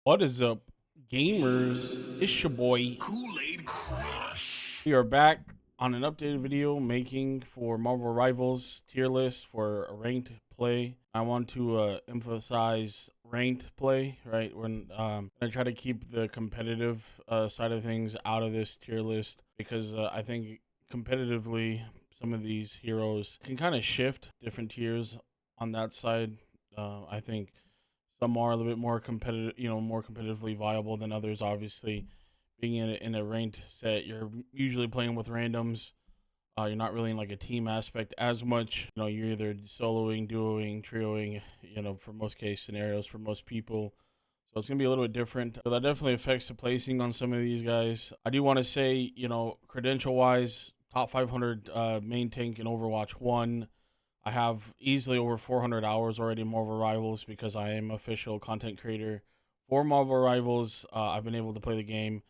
What is up, gamers? It's your boy. Kool-Aid Crush. We are back on an updated video making for Marvel Rivals tier list for a ranked play. I want to emphasize ranked play, right? When I try to keep the competitive side of things out of this tier list because I think competitively some of these heroes can kind of shift different tiers on that side. I think some are a little bit more competitive, more competitively viable than others. Obviously, being in a ranked set, you're usually playing with randoms. You're not really in like a team aspect as much. You're either soloing, duoing, trioing. For most case scenarios, for most people. So it's gonna be a little bit different. But that definitely affects the placing on some of these guys. I do want to say, credential wise, top 500 main tank in Overwatch 1. I have easily over 400 hours already in Marvel Rivals because I am official content creator for Marvel Rivals. I've been able to play the game.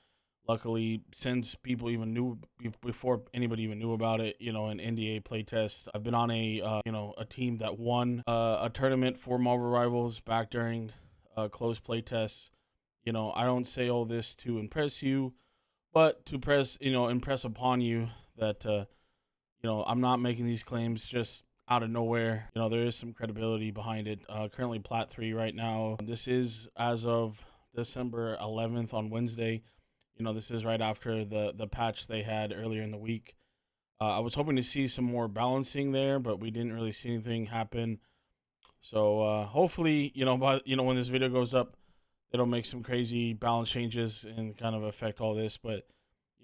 Luckily, since people even knew, before anybody even knew about it, an NDA playtest. I've been on a team that won a tournament for Marvel Rivals back during closed playtests. I don't say all this to impress you, but to impress upon you that I'm not making these claims just out of nowhere. There is some credibility behind it. Currently plat 3 right now. This is as of December 11th on Wednesday. This is right after the patch they had earlier in the week. I was hoping to see some more balancing there, but we didn't really see anything happen. So hopefully, when this video goes up, it'll make some crazy balance changes and kind of affect all this. But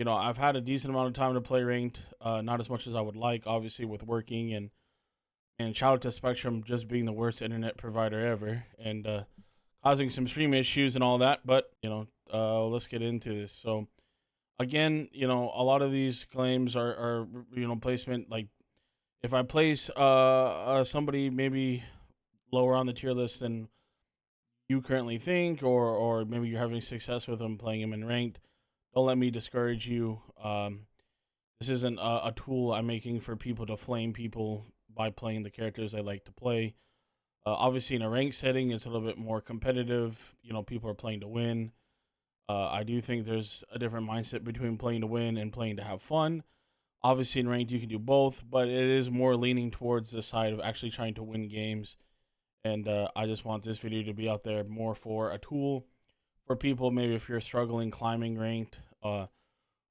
I've had a decent amount of time to play ranked, not as much as I would like, obviously, with working and shout out to Spectrum just being the worst internet provider ever and causing some stream issues and all that. But let's get into this. So again, a lot of these claims are placement. Like if I place somebody maybe lower on the tier list than you currently think, or maybe you're having success with them playing them in ranked, don't let me discourage you. This isn't a tool I'm making for people to flame people by playing the characters they like to play. Obviously, in a ranked setting, it's a little bit more competitive. People are playing to win. I do think there's a different mindset between playing to win and playing to have fun. Obviously, in ranked, you can do both, but it is more leaning towards the side of actually trying to win games. And I just want this video to be out there more for a tool for people. Maybe if you're struggling climbing ranked,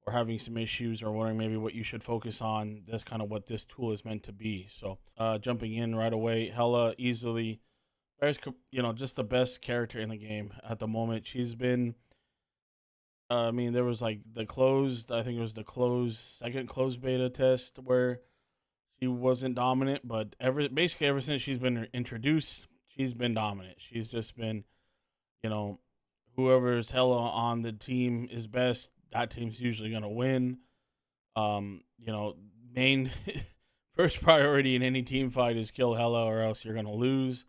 or having some issues or wondering maybe what you should focus on, that's kind of what this tool is meant to be. So jumping in right away, Hella easily, just the best character in the game at the moment. She's been, there was like I think it was the second closed beta test where she wasn't dominant, but basically ever since she's been introduced, she's been dominant. She's just been, you know, whoever's Hella on the team is best, that team's usually gonna win. Main first priority in any team fight is kill Hella, or else you're gonna lose.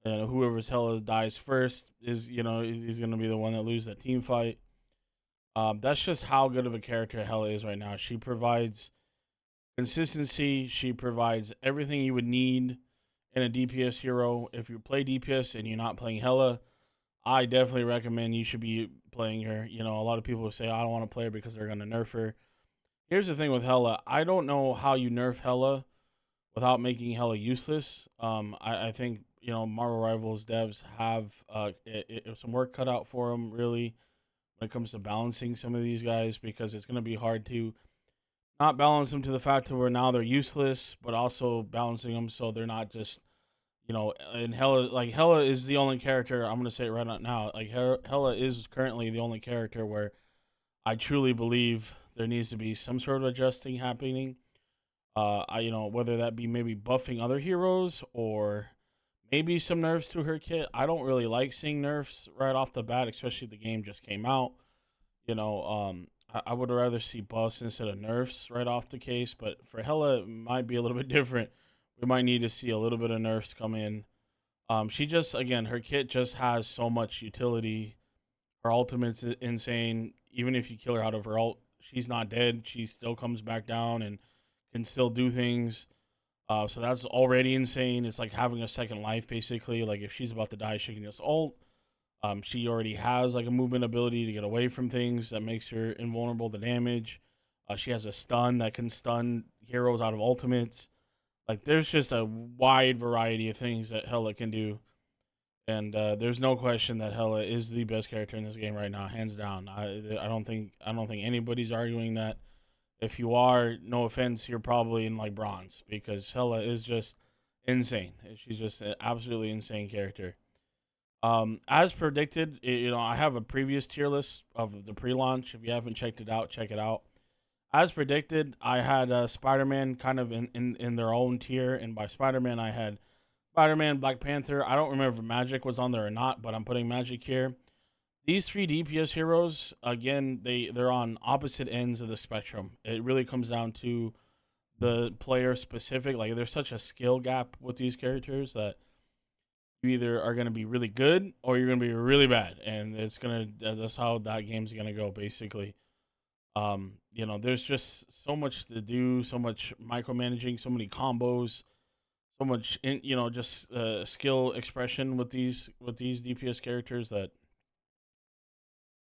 Whoever's Hella dies first is gonna be the one that loses that team fight. That's just how good of a character Hella is right now. She provides consistency. She provides everything you would need in a DPS hero. If you play DPS and you're not playing Hella, I definitely recommend you should be playing her. A lot of people say, I don't want to play her because they're going to nerf her. Here's the thing with Hella. I don't know how you nerf Hella without making Hella useless. I think, Marvel Rivals devs have some work cut out for them, really, when it comes to balancing some of these guys, because it's going to be hard to not balance them to the fact that where now they're useless, but also balancing them so they're not just and Hella is the only character, I'm gonna say it right now. Like Hella is currently the only character where I truly believe there needs to be some sort of adjusting happening. Whether that be maybe buffing other heroes or maybe some nerfs to her kit. I don't really like seeing nerfs right off the bat, especially if the game just came out. I would rather see buffs instead of nerfs right off the case. But for Hella, it might be a little bit different. We might need to see a little bit of nerfs come in. She just, again, her kit just has so much utility. Her ultimate's insane. Even if you kill her out of her ult, she's not dead. She still comes back down and can still do things. So that's already insane. It's like having a second life, basically. Like if she's about to die, she can just ult. She already has like a movement ability to get away from things that makes her invulnerable to damage. She has a stun that can stun heroes out of ultimates. Like there's just a wide variety of things that Hela can do, and there's no question that Hela is the best character in this game right now, hands down. I don't think anybody's arguing that. If you are, no offense, you're probably in like bronze because Hela is just insane. She's just an absolutely insane character. As predicted, I have a previous tier list of the pre-launch. If you haven't checked it out, check it out. As predicted, I had Spider-Man kind of in their own tier, and by Spider-Man, I had Spider-Man, Black Panther. I don't remember if Magic was on there or not, but I'm putting Magic here. These three DPS heroes, again, they're on opposite ends of the spectrum. It really comes down to the player specific. Like there's such a skill gap with these characters that you either are going to be really good or you're going to be really bad, and that's how that game's going to go basically. There's just so much to do, so much micromanaging, so many combos, so much just skill expression with these DPS characters that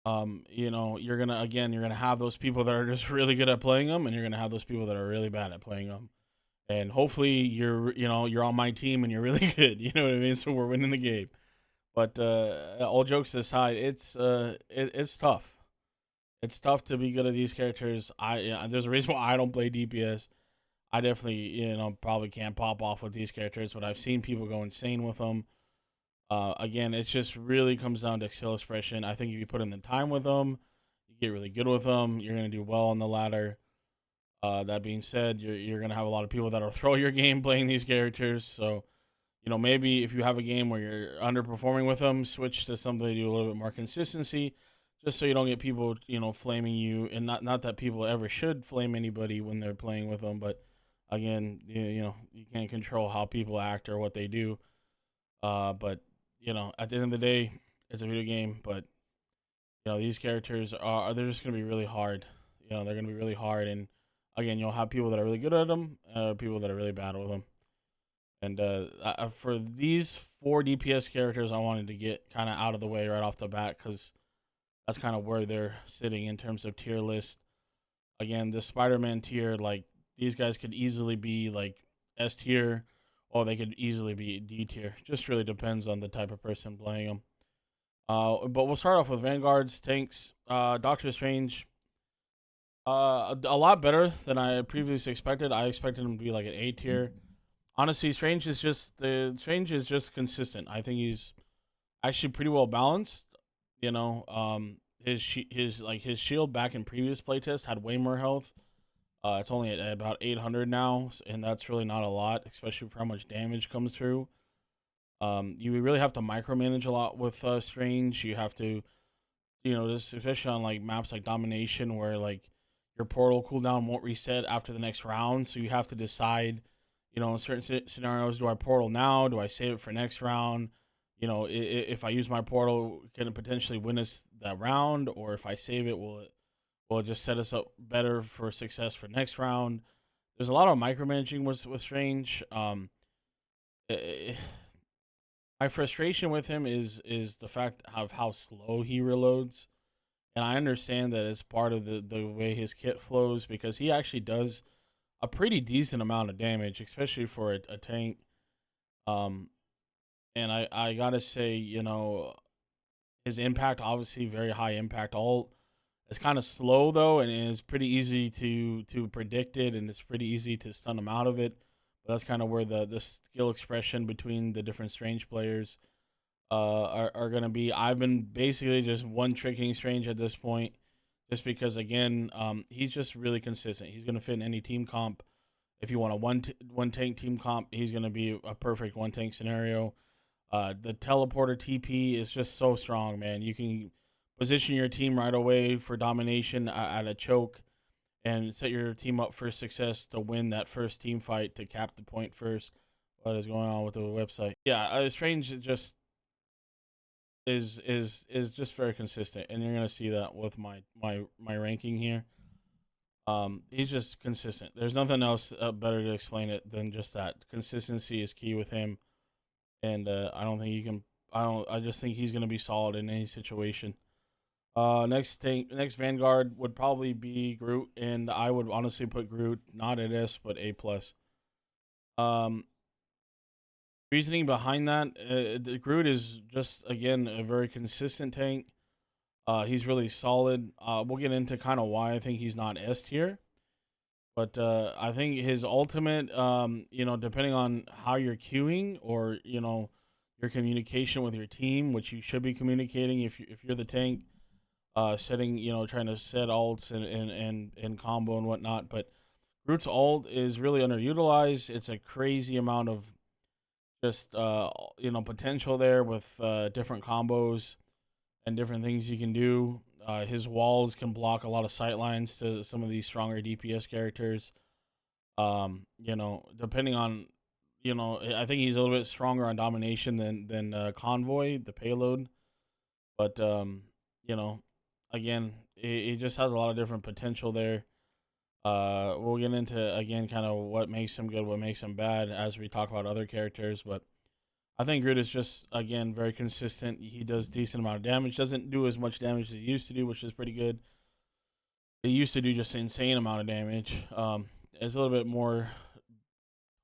you're gonna have those people that are just really good at playing them, and you're gonna have those people that are really bad at playing them. And hopefully you're on my team and you're really good. You know what I mean? So we're winning the game. But all jokes aside, it's tough. It's tough to be good at these characters. There's a reason why I don't play DPS. I definitely probably can't pop off with these characters, but I've seen people go insane with them. Again, it just really comes down to skill expression. I think if you put in the time with them, you get really good with them, you're gonna do well on the ladder. That being said, you're gonna have a lot of people that'll throw your game playing these characters. So, maybe if you have a game where you're underperforming with them, switch to something to do a little bit more consistency, just so you don't get people, flaming you. And not that people ever should flame anybody when they're playing with them, but again, you can't control how people act or what they do. But at the end of the day, it's a video game. But these characters they're just gonna be really hard. They're gonna be really hard, and again, you'll have people that are really good at them, people that are really bad with them. And for these 4 DPS characters, I wanted to get kind of out of the way right off the bat because that's kind of where they're sitting in terms of tier list. Again, the Spider-Man tier, like these guys could easily be like S tier, or they could easily be D tier. Just really depends on the type of person playing them. But we'll start off with Vanguards, tanks, Doctor Strange. A lot better than I previously expected. I expected him to be like an A tier. Honestly, Strange is just consistent. I think he's actually pretty well balanced. His shield back in previous playtest had way more health. It's only at about 800 now, and that's really not a lot, especially for how much damage comes through. You really have to micromanage a lot with Strange. You have to, just especially on like maps like Domination, where like your portal cooldown won't reset after the next round, so you have to decide, in certain scenarios, do I portal now? Do I save it for next round? If I use my portal, can it potentially win us that round? Or if I save it, will it just set us up better for success for next round? There's a lot of micromanaging with Strange. My frustration with him is the fact of how slow he reloads. And I understand that it's part of the way his kit flows, because he actually does a pretty decent amount of damage, especially for a tank. And I gotta say, his impact, obviously very high impact. All it's kind of slow though, and it's pretty easy to predict it, and it's pretty easy to stun him out of it. But that's kind of where the skill expression between the different Strange players are going to be. I've been basically just one tricking Strange at this point, just because again, he's just really consistent. He's going to fit in any team comp. If you want a one tank team comp, he's going to be a perfect one tank scenario. The teleporter TP is just so strong, man. You can position your team right away for domination at a choke, and set your team up for success to win that first team fight to cap the point first. What is going on with the website? Yeah, Strange just is just very consistent, and you're gonna see that with my ranking here. He's just consistent. There's nothing else better to explain it than just that. Consistency is key with him, and I don't think you can I just think he's gonna be solid in any situation. Next Vanguard would probably be Groot, and I would honestly put Groot not at S but A plus. Um, Reasoning behind that, the Groot is just again a very consistent tank. He's really solid. We'll get into kind of why I think he's not S tier, but I think his ultimate, depending on how you're queuing or your communication with your team, which you should be communicating if you're the tank, setting trying to set ults and combo and whatnot. But Groot's ult is really underutilized. It's a crazy amount of just potential there with different combos and different things you can do. His walls can block a lot of sight lines to some of these stronger DPS characters. Depending on, I think he's a little bit stronger on domination than Convoy, the payload. But again, it just has a lot of different potential there. We'll get into again kind of what makes him good, what makes him bad as we talk about other characters, but I think Groot is just again very consistent. He does decent amount of damage. Doesn't do as much damage as he used to do, which is pretty good. He used to do just an insane amount of damage. It's a little bit more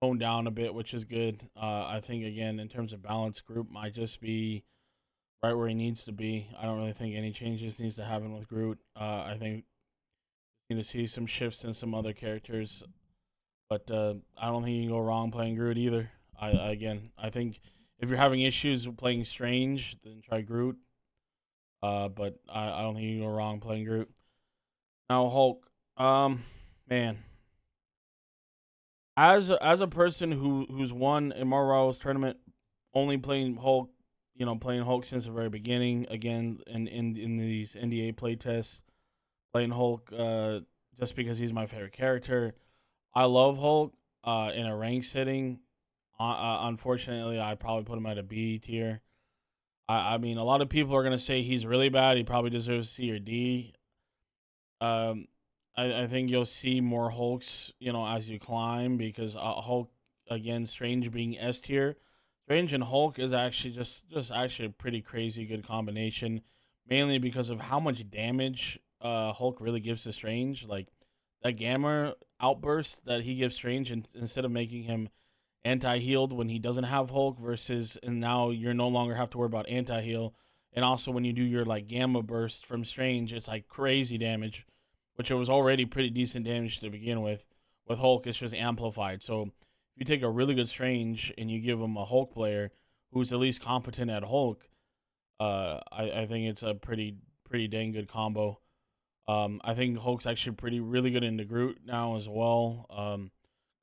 toned down a bit, which is good. I think again in terms of balance, Groot might just be right where he needs to be. I don't really think any changes needs to happen with Groot. I think we need to see some shifts in some other characters, but I don't think you can go wrong playing Groot either. I think if you're having issues with playing Strange, then try Groot. But I don't think you can go wrong playing Groot. Now Hulk, man, as a person who's won a Marvel Rivals tournament, only playing Hulk, playing Hulk since the very beginning. Again, in these NDA playtests, playing Hulk just because he's my favorite character. I love Hulk in a rank setting. Unfortunately, I probably put him at a B tier. I mean, a lot of people are going to say he's really bad. He probably deserves C or D. I think you'll see more Hulks, as you climb because Hulk, again, Strange being S tier. Strange and Hulk is actually just actually a pretty crazy good combination, mainly because of how much damage Hulk really gives to Strange. Like, that Gamma outburst that he gives Strange, instead of making him anti-healed when he doesn't have Hulk and now you're no longer have to worry about anti-heal. And also when you do your like Gamma burst from Strange, it's like crazy damage, which it was already pretty decent damage to begin with. With Hulk, it's just amplified. So if you take a really good Strange and you give him a Hulk player who's at least competent at Hulk, I think it's a pretty dang good combo. I think Hulk's actually really good into Groot now as well.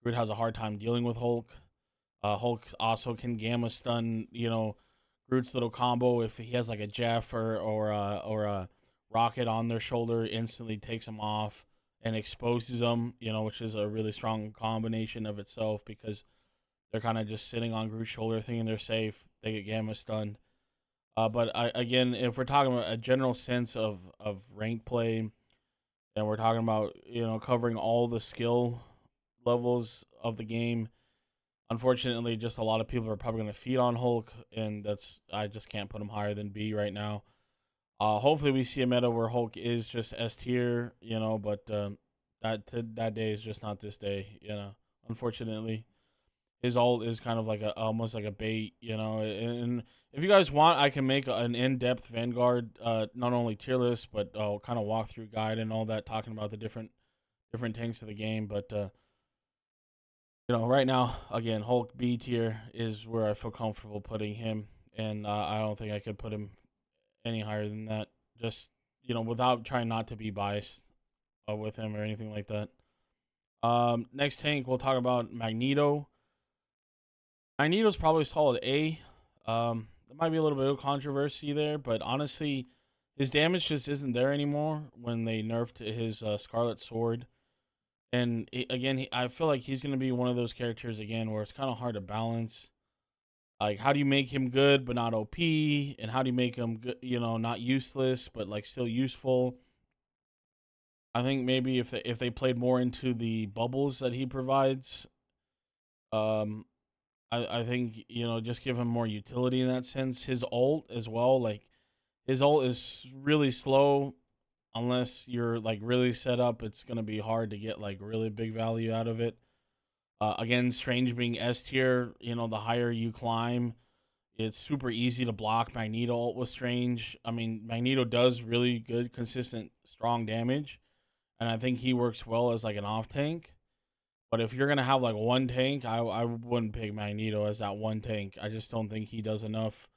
Groot has a hard time dealing with Hulk. Hulk also can Gamma stun, Groot's little combo if he has like a Jeff or a rocket on their shoulder, instantly takes them off and exposes them, which is a really strong combination of itself because they're kind of just sitting on Groot's shoulder thinking they're safe. They get Gamma stunned. But again, if we're talking about a general sense of rank play, and we're talking about covering all the skill levels of the game, unfortunately, just a lot of people are probably going to feed on Hulk, and I just can't put him higher than B right now. Hopefully, we see a meta where Hulk is just S tier, but that day is just not this day, Unfortunately, his ult is kind of like almost like a bait, And if you guys want, I can make an in-depth Vanguard, not only tier list, but kind of walkthrough guide and all that, talking about the different tanks of the game. But right now, again, Hulk B tier is where I feel comfortable putting him, and I don't think I could put him any higher than that. Just without trying not to be biased with him or anything like that. Next tank, we'll talk about Magneto. Magneto's probably solid A. There might be a little bit of controversy there, but honestly, his damage just isn't there anymore when they nerfed his Scarlet sword. And again, I feel like he's going to be one of those characters again where it's kind of hard to balance. Like, how do you make him good but not OP? And how do you make him good, not useless but like still useful? I think maybe if they played more into the bubbles that he provides, I think, you know, just give him more utility in that sense. His ult as well, like his ult is really slow unless you're like really set up. It's gonna be hard to get like really big value out of it. Again, Strange being S tier, you know, the higher you climb, it's super easy to block Magneto ult with Strange. I mean, Magneto does really good, consistent, strong damage, and I think he works well as like an off tank. But if you're gonna have like one tank, I wouldn't pick Magneto as that one tank. I just don't think he does enough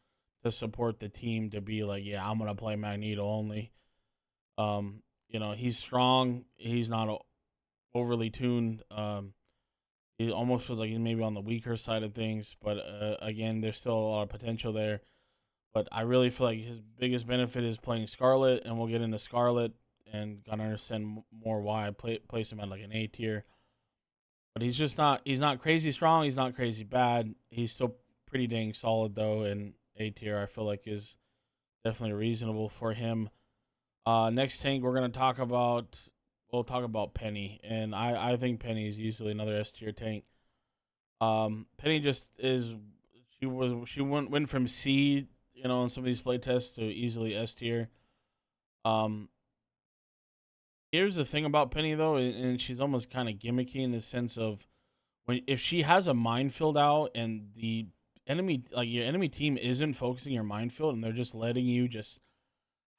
to support the team to be like, yeah, I'm gonna play Magneto only. You know, he's strong. He's not overly tuned. He almost feels like he's maybe on the weaker side of things, but again, there's still a lot of potential there. But I really feel like his biggest benefit is playing Scarlet, and we'll get into Scarlet and gotta understand more why I place him at like an A tier. But he's not crazy strong. He's not crazy bad. He's still pretty dang solid though. And A tier I feel like is definitely reasonable for him. Next tank we're gonna talk about. We'll talk about Penny, and I think Penny is easily another S tier tank. Penny just is. She went from C, you know, in some of these playtests to easily S tier. Um, Here's the thing about Penny though, and she's almost kind of gimmicky in the sense of if she has a minefield out and the enemy, like your enemy team, isn't focusing your minefield and they're just letting you just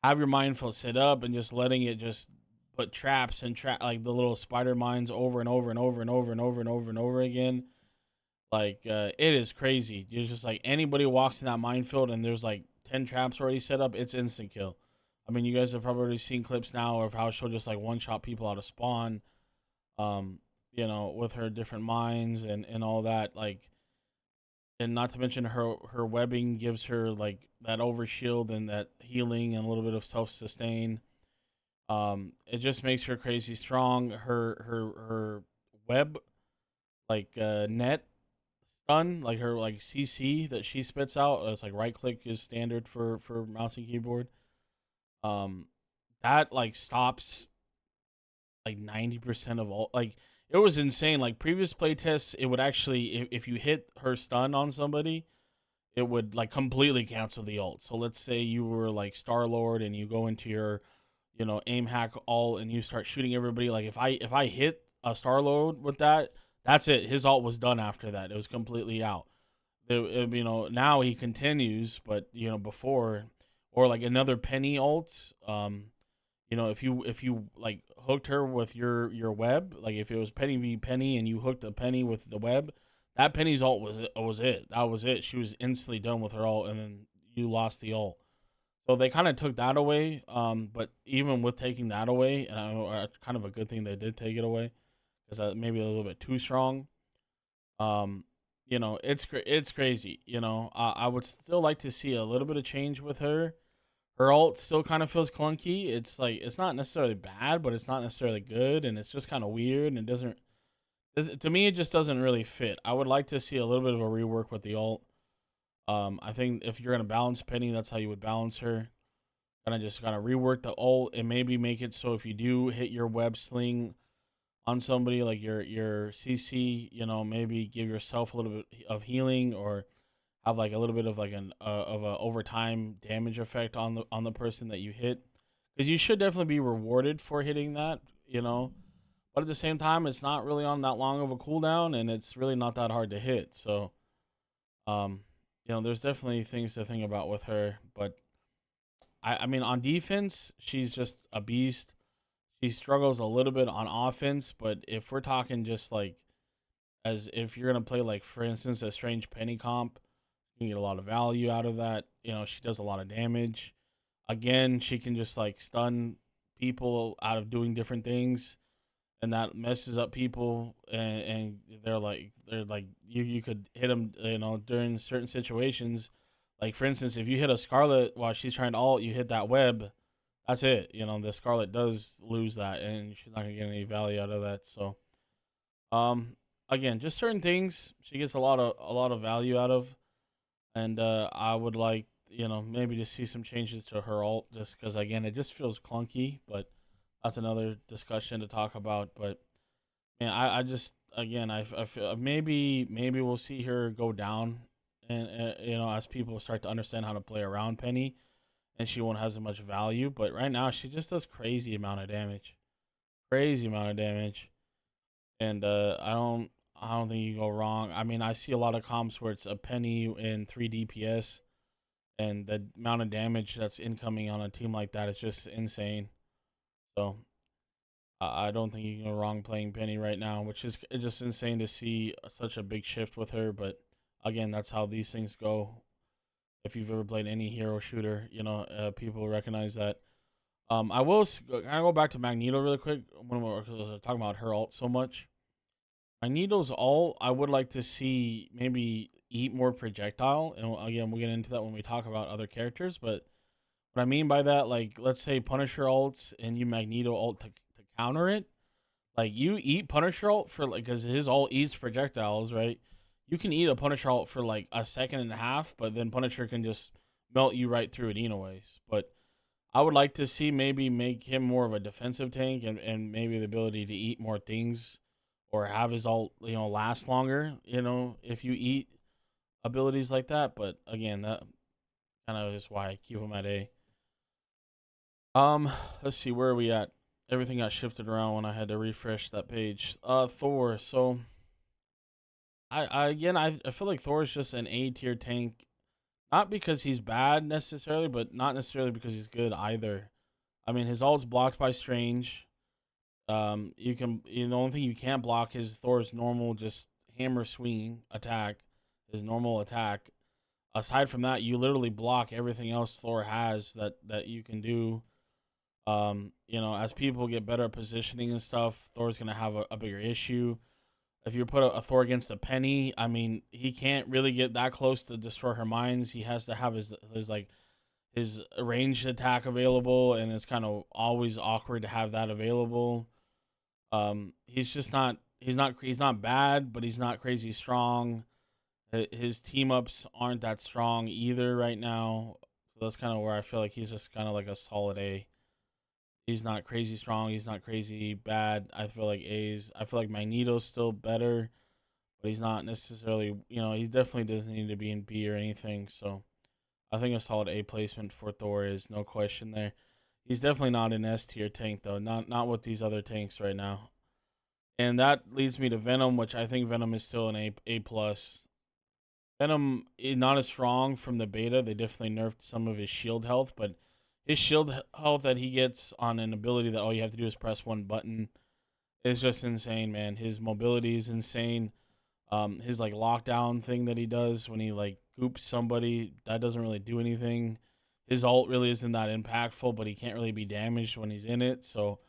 have your minefield set up and just letting it just put traps and like the little spider mines over and over and over and over and over and over and over again. Like it is crazy. You're just like anybody walks in that minefield and there's like 10 traps already set up, it's instant kill. I mean, you guys have probably seen clips now of how she'll just like one shot people out of spawn. You know, with her different mines and all that, like, and not to mention her webbing gives her like that overshield and that healing and a little bit of self sustain. It just makes her crazy strong. Her web, like net stun, like her like CC that she spits out. It's like right click is standard for mouse and keyboard. That like stops like 90% of all. Like it was insane. Like previous playtests, it would actually if you hit her stun on somebody, it would like completely cancel the ult. So let's say you were like Starlord and you go into your, you know, aim hack ult and you start shooting everybody. Like if I hit a Starlord with that, that's it. His ult was done after that. It was completely out. You know, now he continues, but you know before, or like another Penny ult. You know, if you like hooked her with your web, like if it was Penny v Penny and you hooked a Penny with the web, that Penny's ult was it. That was it. She was instantly done with her ult, and then you lost the ult. So they kind of took that away. But even with taking that away, and I know kind of a good thing they did take it away, because that maybe a little bit too strong. You know, it's crazy. You know, I would still like to see a little bit of change with her. Her ult still kind of feels clunky. It's like it's not necessarily bad, but it's not necessarily good, and it's just kind of weird. And it doesn't. To me, it just doesn't really fit. I would like to see a little bit of a rework with the ult. I think if you're gonna balance Penny, that's how you would balance her. Kind of rework the ult and maybe make it so if you do hit your web sling on somebody like your CC, you know, maybe give yourself a little bit of healing or have like a little bit of like an of a overtime damage effect on the person that you hit, because you should definitely be rewarded for hitting that, you know. But at the same time, it's not really on that long of a cooldown, and it's really not that hard to hit. So, you know, there's definitely things to think about with her. But I mean, on defense, she's just a beast. She struggles a little bit on offense, but if we're talking just like as if you're gonna play like for instance a Strange Penny comp, you can get a lot of value out of that. You know, she does a lot of damage. Again, she can just like stun people out of doing different things, and that messes up people. And they're like you could hit them, you know, during certain situations. Like for instance, if you hit a Scarlet while she's trying to ult, you hit that web. That's it. You know, the Scarlet does lose that, and she's not gonna get any value out of that. So, again, just certain things she gets a lot of value out of. And I would like, you know, maybe to see some changes to her ult, just because again it just feels clunky. But that's another discussion to talk about. But man, again, I feel maybe we'll see her go down, and as people start to understand how to play around Penny, and she won't have as much value. But right now, she just does crazy amount of damage, and I don't think you can go wrong. I mean, I see a lot of comps where it's a Penny and 3 DPS, and the amount of damage that's incoming on a team like that is just insane. So I don't think you can go wrong playing Penny right now, which is just insane to see such a big shift with her. But again, that's how these things go. If you've ever played any hero shooter, people recognize that. I will kind of go back to Magneto really quick when we're talking about her ult so much. Magneto's ult, I would like to see maybe eat more projectile, and again, we'll get into that when we talk about other characters. But what I mean by that, like, let's say Punisher ults and you Magneto ult to counter it. Like, you eat Punisher ult for, like, because his ult eats projectiles, right? You can eat a Punisher ult for like a second and a half, but then Punisher can just melt you right through it anyways. But I would like to see maybe make him more of a defensive tank, and maybe the ability to eat more things or have his ult, last longer, if you eat abilities like that. But again, that kind of is why I keep him at A. Let's see, where are we at? Everything got shifted around when I had to refresh that page. Thor. So I feel like Thor is just an A tier tank, not because he's bad necessarily, but not necessarily because he's good either. I mean, his ult's blocked by Strange. The only thing you can't block is Thor's normal just hammer swinging attack, his normal attack. Aside from that, you literally block everything else Thor has that you can do. As people get better at positioning and stuff, Thor's gonna have a bigger issue. If you put a Thor against a Penny, I mean, he can't really get that close to destroy her minds. He has to have his ranged attack available, and it's kind of always awkward to have that available. He's not bad, but he's not crazy strong. His team ups aren't that strong either right now. So that's kind of where I feel like he's just kind of like a solid A. He's not crazy strong. He's not crazy bad. I feel like I feel like Magneto's still better, but he's not necessarily, he definitely doesn't need to be in B or anything. So I think a solid A placement for Thor is no question there. He's definitely not an S tier tank though. Not with these other tanks right now. And that leads me to Venom, which I think Venom is still an A plus. Venom is not as strong from the beta. They definitely nerfed some of his shield health, but his shield health that he gets on an ability that all you have to do is press one button is just insane, man. His mobility is insane. His like lockdown thing that he does when he like goops somebody, that doesn't really do anything. His ult really isn't that impactful, but he can't really be damaged when he's in it. So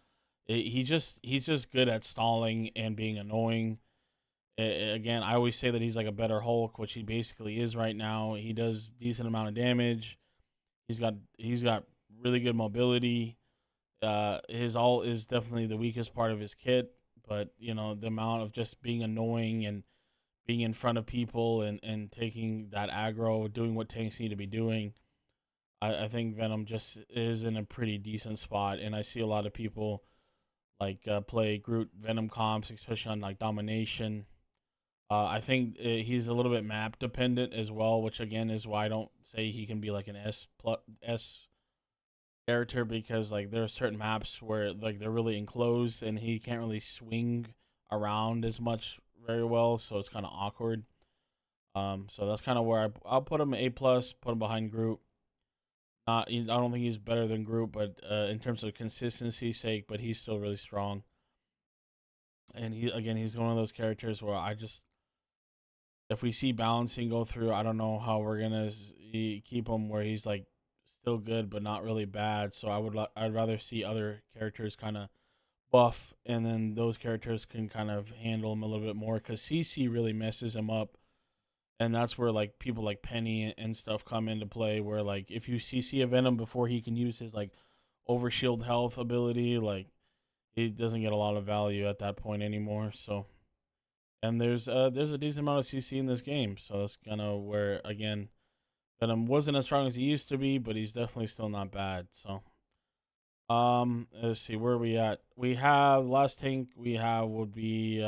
he's just good at stalling and being annoying. Again, I always say that he's like a better Hulk, which he basically is right now. He does decent amount of damage. He's got really good mobility. His ult is definitely the weakest part of his kit, but the amount of just being annoying and being in front of people and taking that aggro, doing what tanks need to be doing, I think Venom just is in a pretty decent spot. And I see a lot of people like play Groot Venom comps, especially on like domination. I think he's a little bit map dependent as well, which again is why I don't say he can be like an S character, because like there are certain maps where like they're really enclosed and he can't really swing around as much very well, so it's kind of awkward. So that's kind of where I'll put him A plus, put him behind Groot. I don't think he's better than Groot, but in terms of consistency sake, but he's still really strong. And he's one of those characters where if we see balancing go through, I don't know how we're gonna keep him where he's like still good but not really bad. So I'd rather see other characters kind of buff, and then those characters can kind of handle him a little bit more, because CC really messes him up, and that's where like people like Penny and stuff come into play. Where like if you CC a Venom before he can use his like overshield health ability, like he doesn't get a lot of value at that point anymore. So. And there's a decent amount of CC in this game, so that's kind of where, again, Venom wasn't as strong as he used to be, but he's definitely still not bad. So, let's see, where are we at? We have last tank we have would be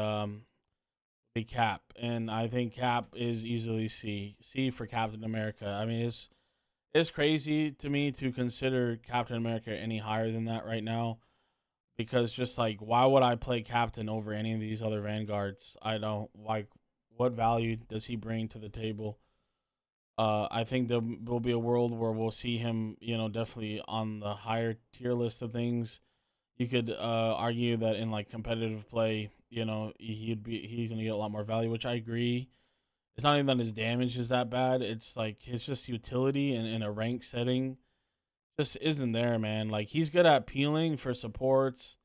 be Cap, and I think Cap is easily C for Captain America. I mean, it's crazy to me to consider Captain America any higher than that right now, because just like, why would I play Captain over any of these other Vanguards? I don't like. What value does he bring to the table? I think there will be a world where we'll see him, definitely on the higher tier list of things. You could argue that in like competitive play, he's gonna get a lot more value, which I agree. It's not even that his damage is that bad. It's like his just utility and in a rank setting just isn't there, man. Like, he's good at peeling for supports,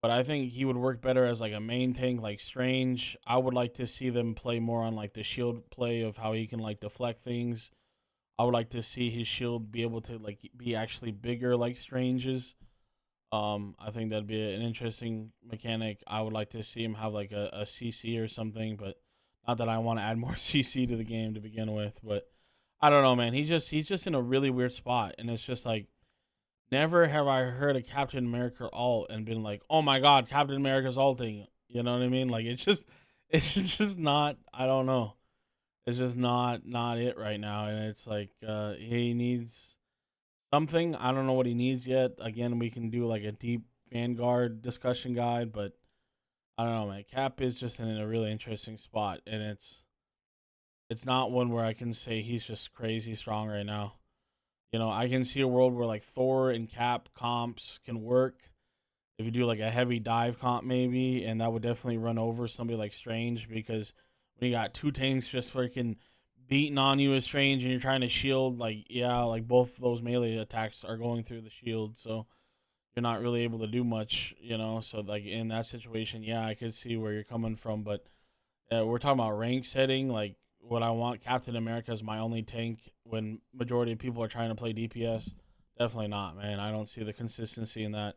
but I think he would work better as like a main tank like Strange. I would like to see them play more on like the shield play of how he can like deflect things. I would like to see his shield be able to like be actually bigger like Strange's. I think that'd be an interesting mechanic. I would like to see him have like a CC or something, but not that I want to add more CC to the game to begin with. But I don't know, man. He's just in a really weird spot, and it's just like, never have I heard a Captain America ult and been like, oh my god, Captain America's ulting. You know what I mean? Like, it's just not. I don't know. It's just not it right now, and it's like he needs something. I don't know what he needs yet. Again, we can do like a deep Vanguard discussion guide, but I don't know, man. Cap is just in a really interesting spot, and it's not one where I can say he's just crazy strong right now. I can see a world where like Thor and Cap comps can work if you do like a heavy dive comp maybe, and that would definitely run over somebody like Strange, because when you got two tanks just freaking beating on you as Strange and you're trying to shield, like, yeah, like both those melee attacks are going through the shield, so you're not really able to do much. So like in that situation, yeah, I could see where you're coming from, but we're talking about rank setting. Like, would I want Captain America as my only tank when majority of people are trying to play DPS? Definitely not, man. I don't see the consistency in that.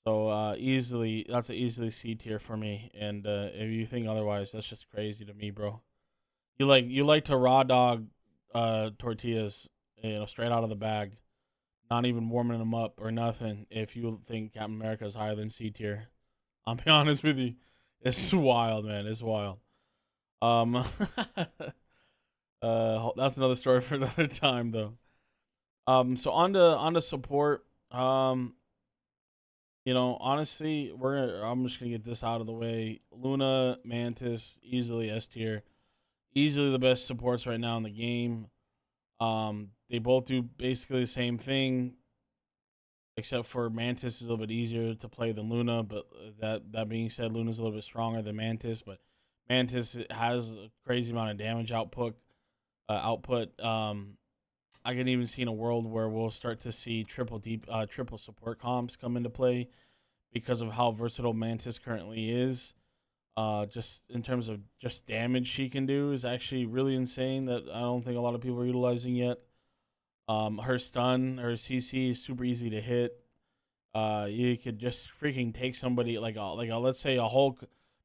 So that's an easily C tier for me. And if you think otherwise, that's just crazy to me, bro. You like to raw dog tortillas, straight out of the bag, not even warming them up or nothing. If you think Captain America is higher than C tier, I'll be honest with you, it's wild, man. It's wild. Um, that's another story for another time, though. So on to support. Honestly, I'm just gonna get this out of the way. Luna, Mantis, easily S tier, easily the best supports right now in the game. They both do basically the same thing, except for Mantis is a little bit easier to play than Luna. But that being said, Luna's a little bit stronger than Mantis, but Mantis has a crazy amount of damage output. I can even see in a world where we'll start to see triple support comps come into play because of how versatile Mantis currently is. Just in terms of just damage she can do is actually really insane that I don't think a lot of people are utilizing yet. Her stun, her CC is super easy to hit. You could just freaking take somebody like a let's say a Hulk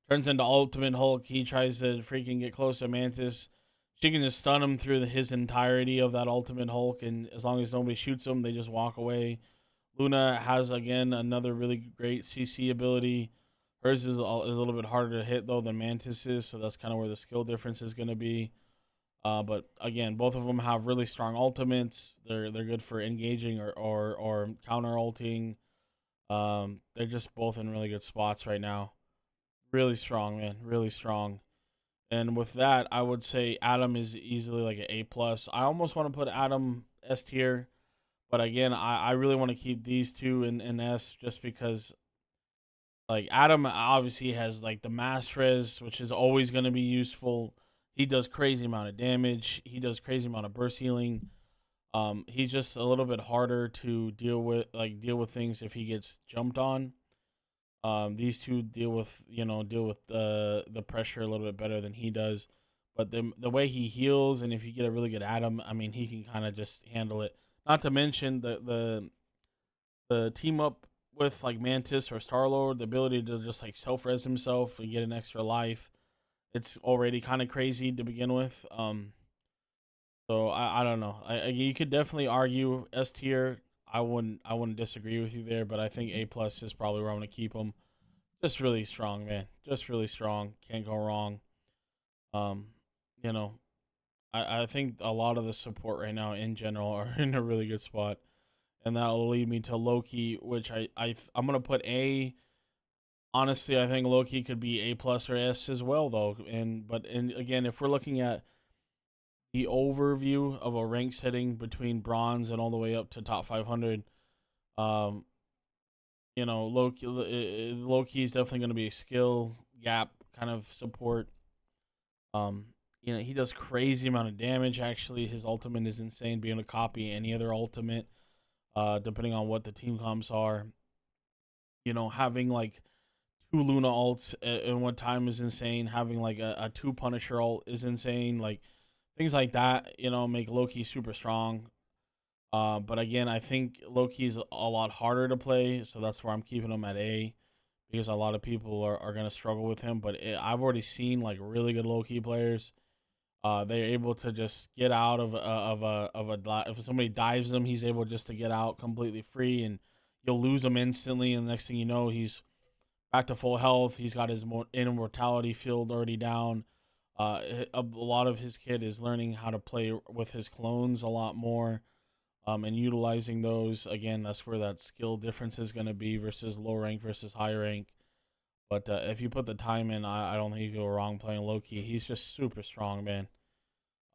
turns into Ultimate Hulk. He tries to freaking get close to Mantis. She can just stun him through his entirety of that Ultimate Hulk, and as long as nobody shoots him, they just walk away. Luna has, again, another really great CC ability. Hers is a little bit harder to hit, though, than Mantis is, so that's kind of where the skill difference is going to be. But, again, both of them have really strong ultimates. They're good for engaging or counter-ulting. They're just both in really good spots right now. Really strong, man. Really strong. And with that, I would say Adam is easily like an A plus. I almost want to put Adam S tier, but again, I really want to keep these two in S just because like Adam obviously has like the mass res, which is always going to be useful. He does crazy amount of damage. He does crazy amount of burst healing. He's just a little bit harder to deal with things if he gets jumped on. These two deal with the pressure a little bit better than he does, but the way he heals, and if you get a really good Adam, I mean, he can kind of just handle it. Not to mention the team up with like Mantis or Starlord, the ability to just like self res himself and get an extra life. It's already kind of crazy to begin with. So I don't know. You could definitely argue S tier. I wouldn't disagree with you there, but I think A plus is probably where I'm gonna keep him, just really strong, man. Just really strong. Can't go wrong. Um, you know, I think a lot of the support right now in general are in a really good spot, and that'll lead me to Loki, which I'm gonna put A. Honestly, I think Loki could be A plus or S as well, though. And again, if we're looking at the overview of a rank setting between bronze and all the way up to top 500, um, Loki is definitely going to be a skill gap kind of support. Um, he does crazy amount of damage. Actually, his ultimate is insane, being able to copy any other ultimate, depending on what the team comps are. Having like two Luna ults in one time is insane. Having like a two Punisher ult is insane. Like things like that, make Loki super strong. But again, I think Loki's a lot harder to play, so that's where I'm keeping him at A, because a lot of people are gonna struggle with him. But I've already seen like really good Loki players. They're able to just get out if somebody dives them, he's able just to get out completely free, and you'll lose him instantly. And the next thing you know, he's back to full health. He's got his immortality field already down. A lot of his kit is learning how to play with his clones a lot more, and utilizing those. Again, that's where that skill difference is going to be versus low rank versus high rank. But if you put the time in, I don't think you go wrong playing Loki. He's just super strong, man.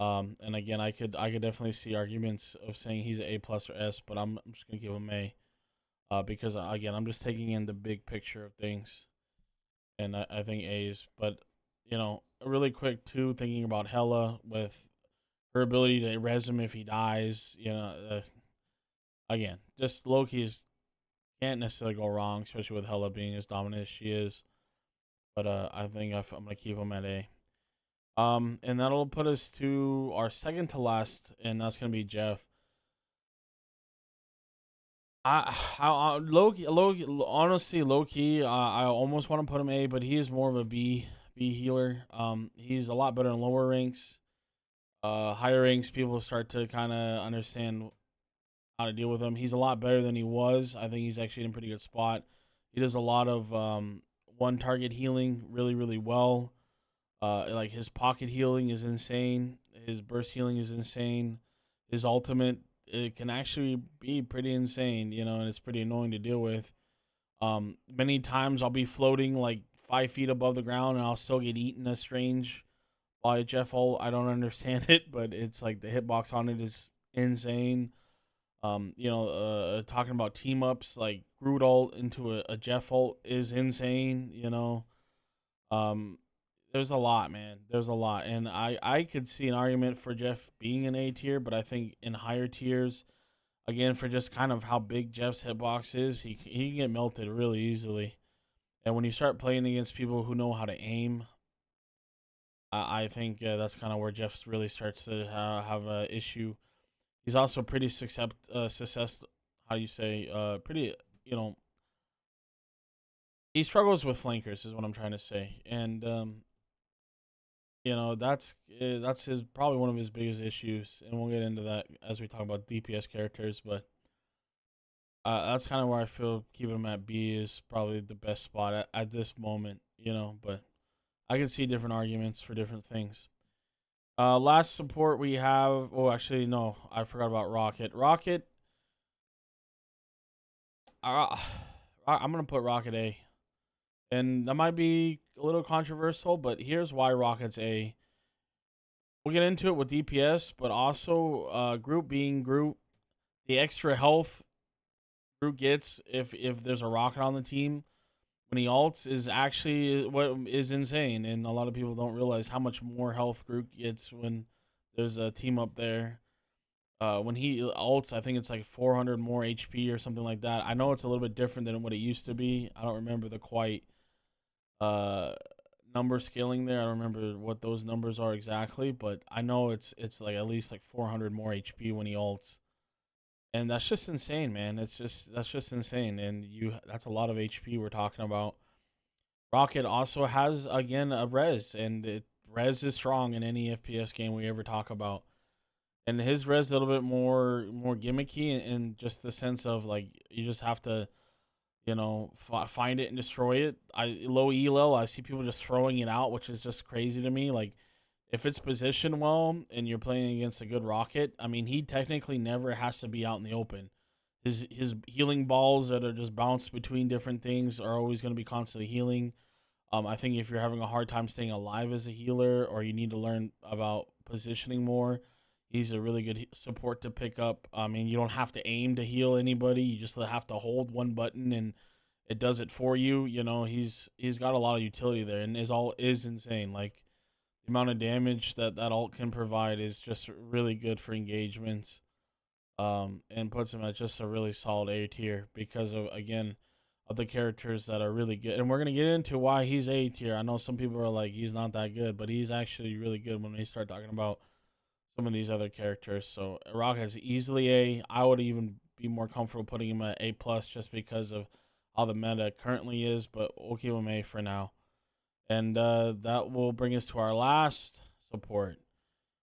And again, I could definitely see arguments of saying he's an A plus or S, but I'm just gonna give him A, because again, I'm just taking in the big picture of things, and I think A's. But really quick too, thinking about Hela with her ability to res him if he dies. Again, just Loki's can't necessarily go wrong, especially with Hela being as dominant as she is. But I think I'm gonna keep him at A. And that'll put us to our second to last, and that's gonna be Jeff. Loki, honestly, Loki, I almost want to put him A, but he is more of a B healer. He's a lot better in lower ranks. Higher ranks, people start to kind of understand how to deal with him. He's a lot better than he was. I think he's actually in a pretty good spot. He does a lot of one target healing really, really well. Like his pocket healing is insane. His burst healing is insane. His ultimate, it can actually be pretty insane, and it's pretty annoying to deal with. Many times I'll be floating like 5 feet above the ground and I'll still get eaten a strange by a Jeff ult. I don't understand it, but it's like the hitbox on it is insane. Talking about team ups, like Groot ult into a Jeff ult is insane. There's a lot, man. There's a lot, and I could see an argument for Jeff being an A tier, but I think in higher tiers, again, for just kind of how big Jeff's hitbox is, he can get melted really easily. And when you start playing against people who know how to aim, I think that's kind of where Jeff really starts to have an issue. He's also pretty how do you say, pretty, he struggles with flankers is what I'm trying to say. And, that's his probably one of his biggest issues. And we'll get into that as we talk about DPS characters. But that's kind of where I feel keeping him at B is probably the best spot at this moment, but I can see different arguments for different things. Last support we have. Oh, actually, no, I forgot about Rocket. Rocket. I'm gonna put Rocket A, and that might be a little controversial, but here's why Rocket's A. We'll get into it with DPS, but also Groot being Groot, the extra health Groot gets if there's a Rocket on the team when he ults is actually what is insane, and a lot of people don't realize how much more health Groot gets when there's a team up there. When he ults, I think it's like 400 more HP or something like that. I know it's a little bit different than what it used to be. I don't remember the quite number scaling there. I don't remember what those numbers are exactly, but I know it's like at least like 400 more HP when he ults. And that's just insane, man. That's just insane, and that's a lot of HP we're talking about. Rocket also has again a res, and res is strong in any FPS game we ever talk about. And his res is a little bit more gimmicky in just the sense of like you just have to, you know, find it and destroy it. Low elo, I see people just throwing it out, which is just crazy to me. Like, if it's positioned well and you're playing against a good rocket, I mean, he technically never has to be out in the open. His healing balls that are just bounced between different things are always going to be constantly healing. I think if you're having a hard time staying alive as a healer, or you need to learn about positioning more, he's a really good support to pick up. I mean, you don't have to aim to heal anybody; you just have to hold one button and it does it for you. You know, he's got a lot of utility there, and is insane. Like, the amount of damage that ult can provide is just really good for engagements. And puts him at just a really solid A tier because of, again, of the characters that are really good. And we're gonna get into why he's A tier. I know some people are like, he's not that good, but he's actually really good when we start talking about some of these other characters. So Rock is easily A. I would even be more comfortable putting him at A plus just because of how the meta currently is, but we'll keep him A for now. And that will bring us to our last support,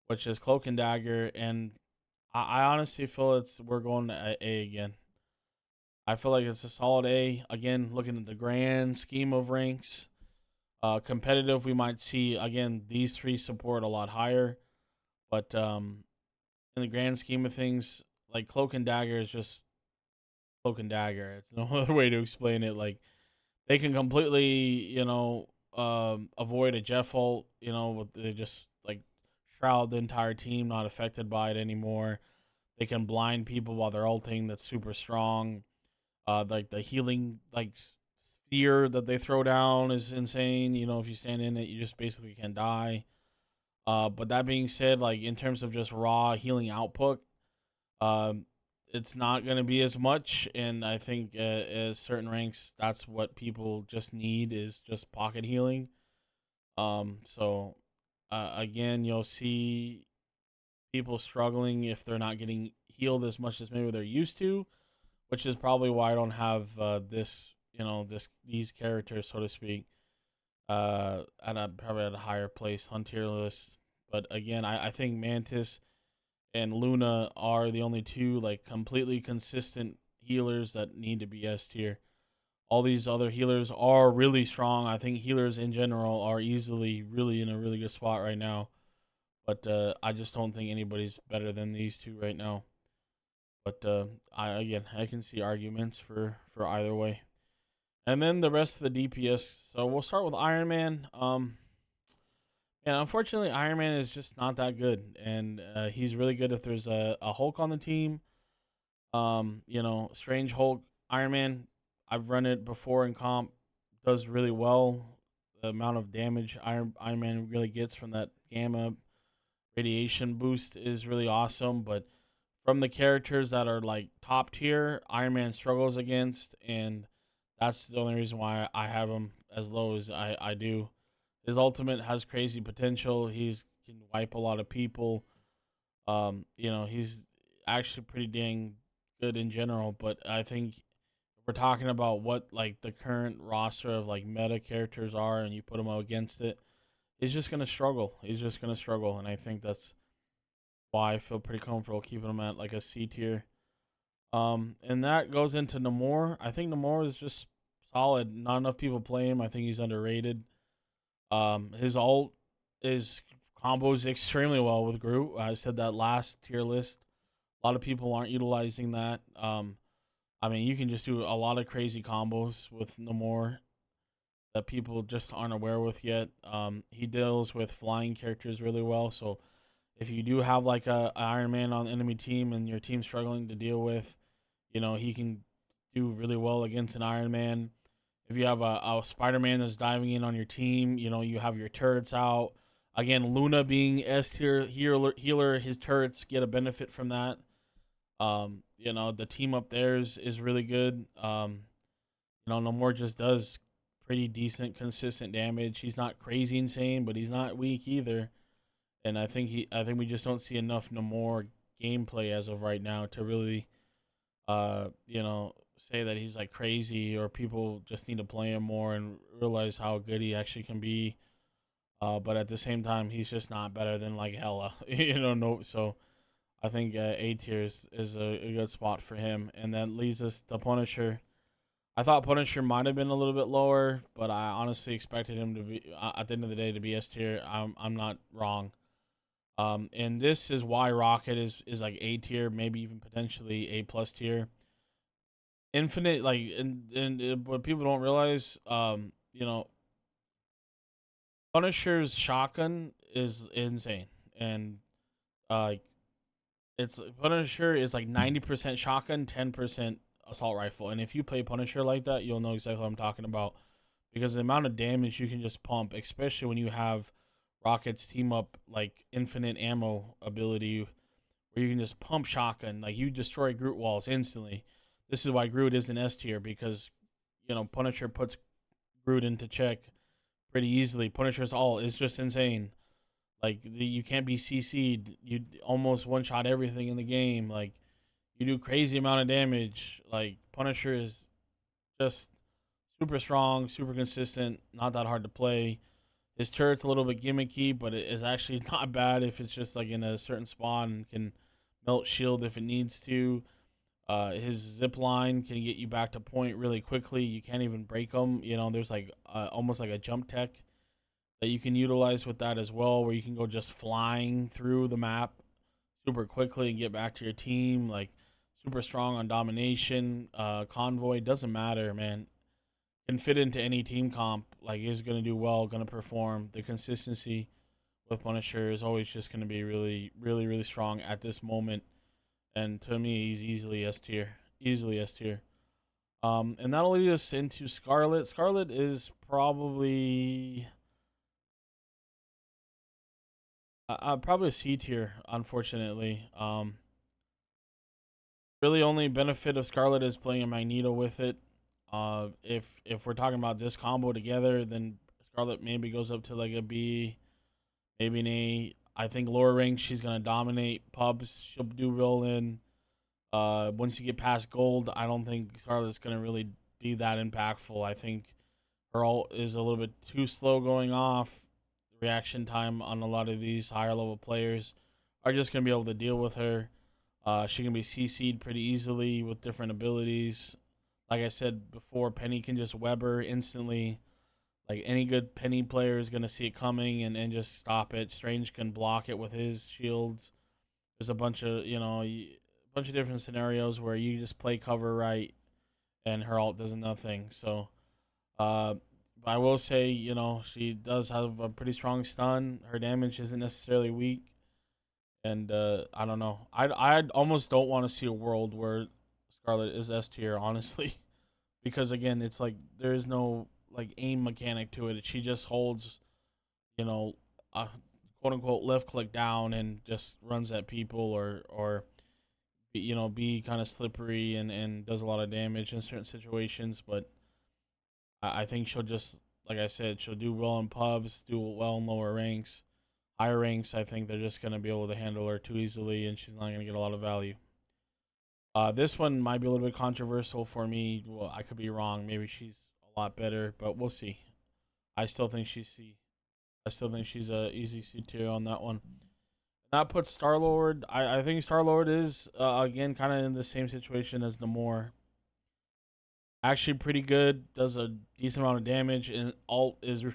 which is Cloak and Dagger. And I honestly feel we're going to A again. I feel like it's a solid A. Again, looking at the grand scheme of ranks, competitive, we might see, again, these three support a lot higher. But in the grand scheme of things, like, Cloak and Dagger is just Cloak and Dagger. It's no other way to explain it. Like, they can completely, you know, avoid a Jeff ult, you know, they just, like, shroud the entire team, not affected by it anymore. They can blind people while they're ulting. That's super strong. Like, the healing, like, sphere that they throw down is insane. You know, if you stand in it, you just basically can die. But that being said, like, in terms of just raw healing output, it's not going to be as much. And I think at certain ranks, that's what people just need, is just pocket healing. So again, you'll see people struggling if they're not getting healed as much as maybe they're used to, which is probably why I don't have these characters, so to speak, probably at a higher place on tier list. But again, I think Mantis and Luna are the only two, like, completely consistent healers that need to be S tier. All these other healers are really strong. I think healers in general are easily really in a really good spot right now. But I just don't think anybody's better than these two right now. But I can see arguments for either way. And then the rest of the DPS. So we'll start with Iron Man. And unfortunately, Iron Man is just not that good. And he's really good if there's a Hulk on the team. Strange Hulk, Iron Man, I've run it before in comp, does really well. The amount of damage Iron Man really gets from that gamma radiation boost is really awesome. But from the characters that are, like, top tier, Iron Man struggles against, and that's the only reason why I have him as low as I do. His ultimate has crazy potential. He's can wipe a lot of people. He's actually pretty dang good in general, but I think if we're talking about what, like, the current roster of, like, meta characters are, and you put him up against it, he's just gonna struggle. And I think that's why I feel pretty comfortable keeping him at, like, a C tier. And that goes into Namor. I think Namor is just solid. Not enough people play him. I think he's underrated. His ult combos extremely well with Groot. I said that last tier list. A lot of people aren't utilizing that. I mean, you can just do a lot of crazy combos with Namor that people just aren't aware with yet. He deals with flying characters really well. So if you do have, like, a Iron Man on the enemy team and your team's struggling to deal with, he can do really well against an Iron Man. If you have a Spider-Man that's diving in on your team, you have your turrets out. Again, Luna being S tier healer, his turrets get a benefit from that. The team up there is really good. Namor just does pretty decent, consistent damage. He's not crazy insane, but he's not weak either. And I think we just don't see enough Namor gameplay as of right now to really, say that he's, like, crazy, or people just need to play him more and realize how good he actually can be. But at the same time, he's just not better than, like, Hela, No, so I think A tier is a good spot for him, and that leaves us the Punisher. I thought Punisher might have been a little bit lower, but I honestly expected him to be at the end of the day to be S tier. I'm not wrong. And this is why Rocket is like A tier, maybe even potentially A plus tier. Infinite, like, and what people don't realize, you know, Punisher's shotgun is insane, and uh, it's Punisher is like 90% shotgun, 10% assault rifle, and if you play Punisher like that, you'll know exactly what I'm talking about, because the amount of damage you can just pump, especially when you have Rocket's team up like infinite ammo ability, where you can just pump shotgun, like you destroy Groot walls instantly. This is why Groot is an S tier, because Punisher puts Groot into check pretty easily. Punisher's ult is just insane. Like you can't be CC'd. You almost one shot everything in the game. Like you do crazy amount of damage. Like Punisher is just super strong, super consistent, not that hard to play. His turret's a little bit gimmicky, but it is actually not bad if it's just like in a certain spot and can melt shield if it needs to. His zip line can get you back to point really quickly. You can't even break them. There's like almost like a jump tech that you can utilize with that as well, where you can go just flying through the map super quickly and get back to your team. Like super strong on domination, convoy, doesn't matter, man. Can fit into any team comp. Like he's gonna do well, gonna perform. The consistency with Punisher is always just gonna be really, really, really strong at this moment. And to me, he's easily S tier. Easily S tier. And that'll lead us into Scarlet. Scarlet is probably probably a C tier, unfortunately. Really only benefit of Scarlet is playing a Magneto with it. If we're talking about this combo together, then Scarlet maybe goes up to like a B, maybe an A. I think lower rank she's gonna dominate pubs. She'll do real in. Once you get past gold, I don't think Scarlet's gonna really be that impactful. I think her ult is a little bit too slow going off. Reaction time on a lot of these higher level players are just gonna be able to deal with her. She can be CC'd pretty easily with different abilities. Like I said before, Penny can just web her instantly. Like any good Penny player is gonna see it coming and just stop it. Strange can block it with his shields. There's a bunch of different scenarios where you just play cover right and her ult does nothing. So I will say, she does have a pretty strong stun. Her damage isn't necessarily weak. And I don't know. I almost don't want to see a world where Scarlet is S tier, honestly. Because again, it's like there is no like aim mechanic to it. She just holds, a quote unquote left click down and just runs at people or be kind of slippery and does a lot of damage in certain situations. But I think she'll just, like I said, she'll do well in pubs, do well in lower ranks. Higher ranks, I think they're just going to be able to handle her too easily, and she's not going to get a lot of value. This one might be a little bit controversial for me. Well, I could be wrong. Maybe she's a lot better, but we'll see. I still think she's C. I still think she's a easy C tier on that one. That puts Starlord. I think Starlord is again kind of in the same situation as Namor. Actually, pretty good. Does a decent amount of damage, and ult is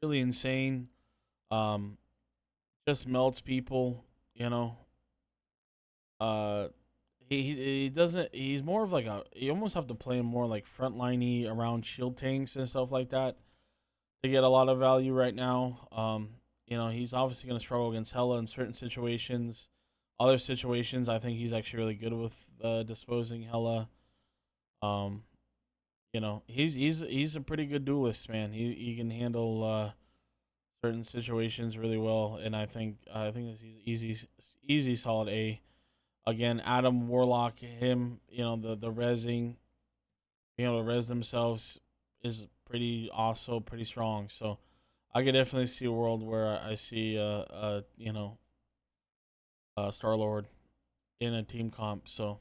really insane. Just melts people. Uh, he doesn't. He's more of like a. You almost have to play him more like frontliney around shield tanks and stuff like that to get a lot of value right now. He's obviously going to struggle against Hela in certain situations. Other situations, I think he's actually really good with disposing Hela. He's a pretty good duelist, man. He can handle certain situations really well, and I think this is easy solid A. Again, Adam Warlock, him, the rezzing, being able to res themselves is pretty also pretty strong. So I could definitely see a world where I see Starlord in a team comp. So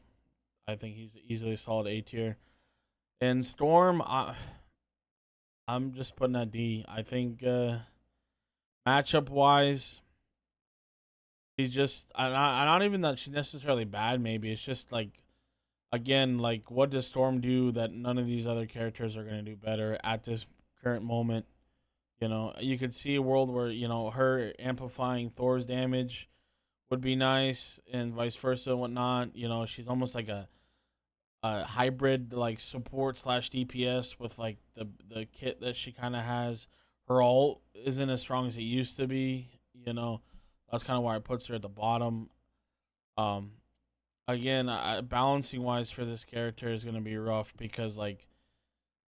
I think he's easily a solid A tier. And Storm, I'm just putting that D. I think matchup wise, he's just not even that she's necessarily bad. Maybe it's just like again, like, what does Storm do that none of these other characters are going to do better at this current moment? You know, you could see a world where, you know, her amplifying Thor's damage would be nice and vice versa and whatnot. You know, she's almost like a hybrid, like, support slash DPS with, like, the kit that she kind of has. Her ult isn't as strong as it used to be. You know, that's kind of why it puts her at the bottom. Um, Again, balancing wise for this character is gonna be rough because, like,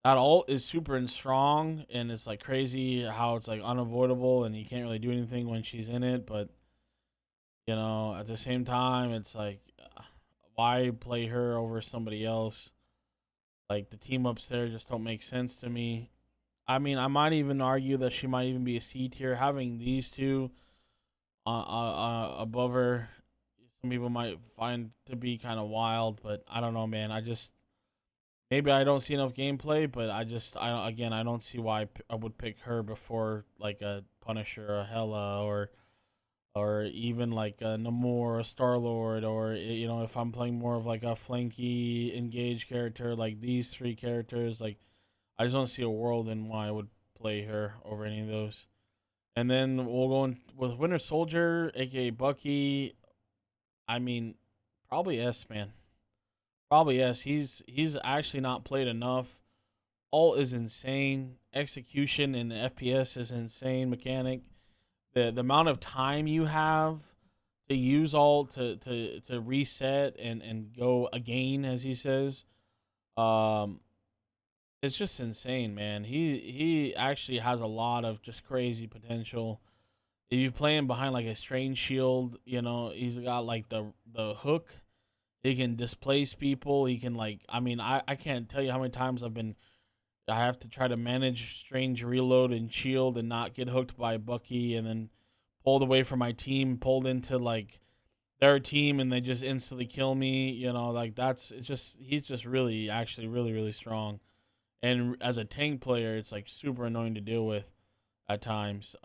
that ult is super and strong, and it's like crazy how it's like unavoidable and you can't really do anything when she's in it. But you know, at the same time, it's like, why play her over somebody else? Like, the team ups there just don't make sense to me. I mean, I might even argue that she might even be a C tier. Having these two above her, some people might find to be kind of wild, but I don't know, man. I just, maybe I don't see enough gameplay, but I don't see why I would pick her before like a Punisher, a Hela, or even like a Namor, a Starlord, or, you know, if I'm playing more of like a flanky engaged character, like these three characters, like, I just don't see a world in why I would play her over any of those. And then we'll go in with Winter Soldier, aka Bucky. I mean, probably S, man. Probably yes. He's actually not played enough. Ult is insane. Execution in the FPS is insane. Mechanic. The amount of time you have to use ult to reset and go again, as he says, um, it's just insane, man. He actually has a lot of just crazy potential. If you play him behind like a strange shield, you know, he's got like the hook. He can displace people. He can, like, I mean, I can't tell you how many times I have to try to manage strange reload and shield and not get hooked by Bucky, and then pulled away from my team, pulled into like their team, and they just instantly kill me. You know, like, it's just, he's just really actually really strong. And as a tank player, it's like super annoying to deal with at times.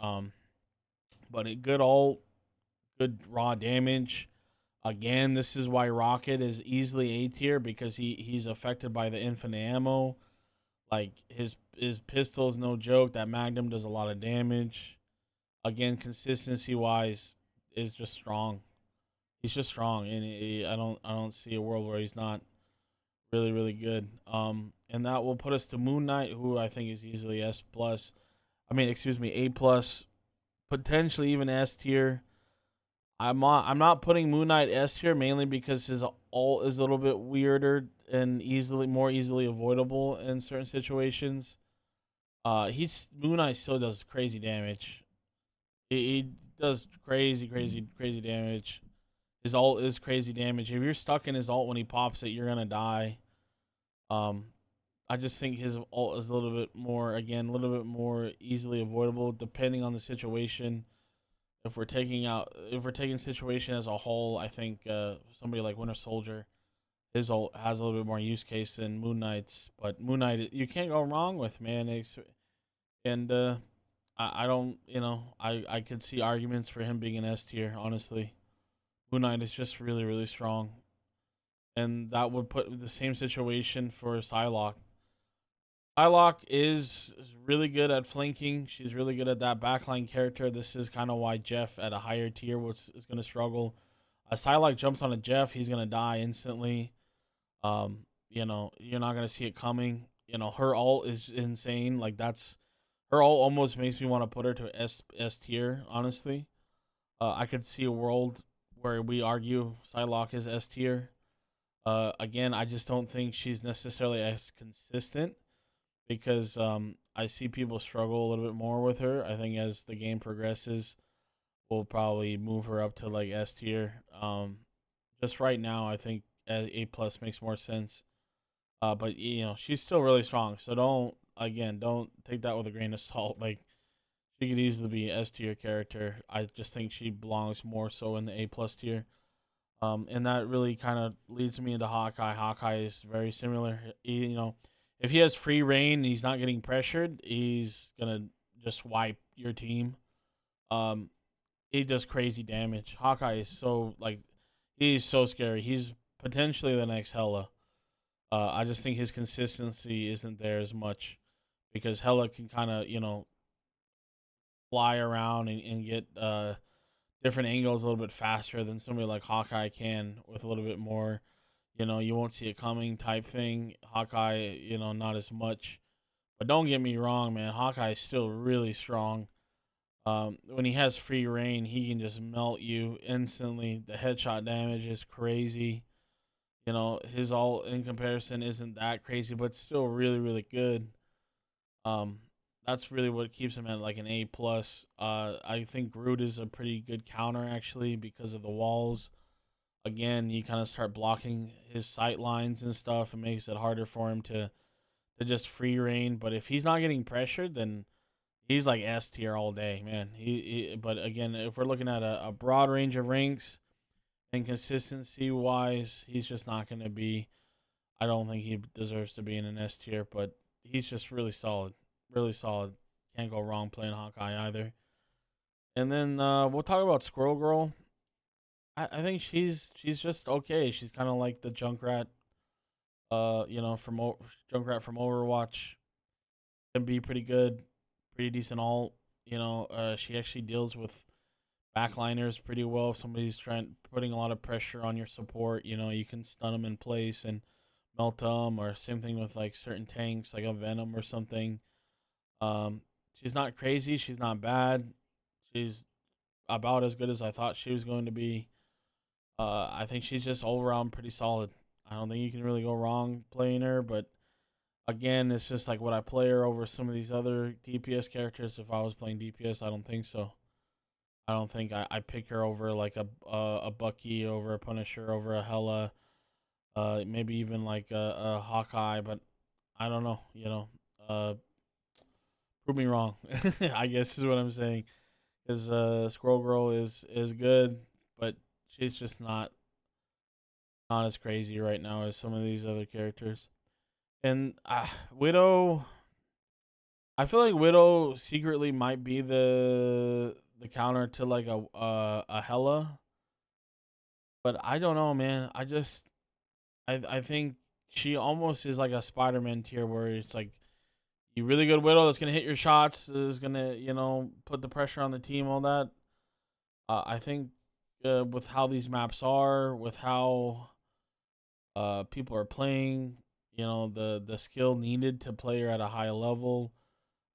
But a good ult, good raw damage. Again, this is why Rocket is easily A tier, because he's affected by the infinite ammo. Like, his pistol is no joke. That Magnum does a lot of damage. Again, consistency wise, is just strong. He's just strong, and I don't see a world where he's not really good. And that will put us to Moon Knight, who I think is easily S plus. I mean, excuse me, A plus, potentially even S tier. I'm not putting Moon Knight S here, mainly because his ult is a little bit weirder and more easily avoidable in certain situations. He's Moon Knight still does crazy damage. He does crazy damage. His ult is crazy damage. If you're stuck in his ult when he pops it, you're gonna die. Um, I just think his ult is a little bit more, again, a little bit more easily avoidable depending on the situation. If we're taking situation as a whole, I think somebody like Winter Soldier, his ult has a little bit more use case than Moon Knight's. But Moon Knight, you can't go wrong with, man. And I don't, you know, I could see arguments for him being an S tier. Honestly, Moon Knight is just really strong, and that would put the same situation for Psylocke. Psylocke is really good at flanking. She's really good at that backline character. This is kind of why Jeff at a higher tier is going to struggle. Psylocke jumps on a Jeff, he's going to die instantly. You know, you're not going to see it coming. You know, her ult is insane. Like, her ult almost makes me want to put her to S tier, honestly. I could see a world where we argue Psylocke is S tier. Again, I just don't think she's necessarily as consistent, because I see people struggle a little bit more with her. I think as the game progresses, we'll probably move her up to like S tier. Just right now, I think A plus makes more sense. But you know, she's still really strong, so don't take that with a grain of salt. Like, she could easily be S tier character. I just think she belongs more so in the A plus tier. And that really kind of leads me into Hawkeye. Hawkeye is very similar. You know, if he has free reign and he's not getting pressured, he's gonna just wipe your team. Um, he does crazy damage. Hawkeye is so, like, he's so scary. He's potentially the next Hela. I just think his consistency isn't there as much because Hela can kind of, fly around and get different angles a little bit faster than somebody like Hawkeye can with a little bit more, you won't see it coming type thing. Hawkeye, not as much. But don't get me wrong, man. Hawkeye is still really strong. When he has free reign, he can just melt you instantly. The headshot damage is crazy. His ult in comparison isn't that crazy, but still really, really good. Um, that's really what keeps him at like an A plus. I think Groot is a pretty good counter actually because of the walls. Again, you kind of start blocking his sight lines and stuff. It makes it harder for him to just free reign. But if he's not getting pressured, then he's like S tier all day, man. But again, if we're looking at a broad range of ranks and consistency wise, he's just not going to be. I don't think he deserves to be in an S tier, but he's just really solid. Really solid. Can't go wrong playing Hawkeye either. And then we'll talk about Squirrel Girl. I think she's just okay. She's kind of like the Junkrat, Junkrat from Overwatch. Can be pretty good, pretty decent ult. She actually deals with backliners pretty well. If somebody's putting a lot of pressure on your support, you can stun them in place and melt them, or same thing with like certain tanks, like a Venom or something. She's not crazy. She's not bad. She's about as good as I thought she was going to be. I think she's just overall pretty solid. I don't think you can really go wrong playing her, but again, it's just like would I play her over some of these other DPS characters if I was playing DPS? I don't think so. I don't think I pick her over like a Bucky, over a Punisher, over a Hela, maybe even like a Hawkeye, but I don't know. Prove me wrong. I guess is what I'm saying. Because Squirrel Girl is good, but she's just not as crazy right now as some of these other characters. And Widow, I feel like Widow secretly might be the counter to like a Hela, but I don't know, man. I think she almost is like a Spider-Man tier where it's like you really good Widow that's gonna hit your shots, is gonna put the pressure on the team, all that. I think with how these maps are, with how people are playing, the skill needed to play her at a high level.